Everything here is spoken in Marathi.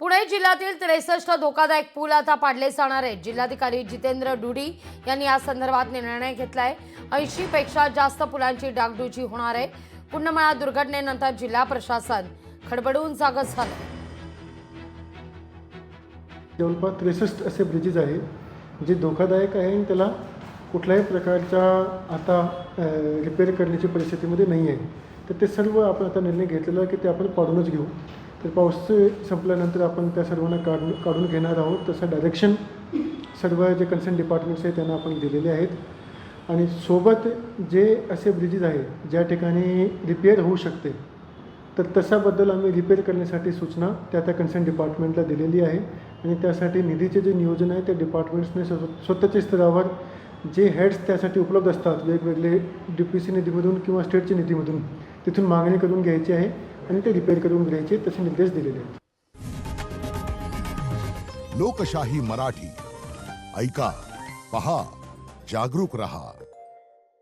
पुणे जिल्ह्यातील 63 धोकादायक पूल आता पाडले जाणार आहेत। जिल्हाधिकारी जितेंद्र डुडी यांनी या संदर्भात निर्णय घेतलाय। 80 पेक्षा जास्त पुलांची डागडुजी होणार आहे। पुन्हा दुर्घटनेनंतर जिल्हा प्रशासन खडबडून जागं झालं। जवळपास 63 असे ब्रिजेस आहे जे धोकादायक आहे आणि त्याला कुठल्याही प्रकारच्या आता रिपेअर करण्याची परिस्थितीमध्ये नाही आहे। तर ते सर्व आपण आता निर्णय घेतलेला आहे की ते आपण पाडूनच घेऊ। तर पाऊस संपल्यानंतर आपण त्या सर्वांना काढून घेणार आहोत। तसं डायरेक्शन सर्व जे कन्सर्न डिपार्टमेंट्स आहेत त्यांना आपण दिलेले आहेत। आणि सोबत जे असे ब्रिजेस आहेत ज्या ठिकाणी रिपेअर होऊ शकते तर तशाबद्दल आम्ही रिपेअर करण्यासाठी सूचना त्या कन्सर्न डिपार्टमेंटला दिलेली आहे। आणि त्यासाठी निधीचे जे नियोजन आहे त्या डिपार्टमेंट्सने स्वतःच्या स्तरावर जे हेड्स त्यासाठी उपलब्ध असतात वेगवेगळे DPC निधीमधून किंवा स्टेटच्या निधीमधून तिथून मागणी करून घ्यायची आहे आणि ते रिपेअर करून घ्यायचे तसे निर्देश दिलेले आहेत। लोकशाही मराठी ऐका, पहा, जागरूक रहा।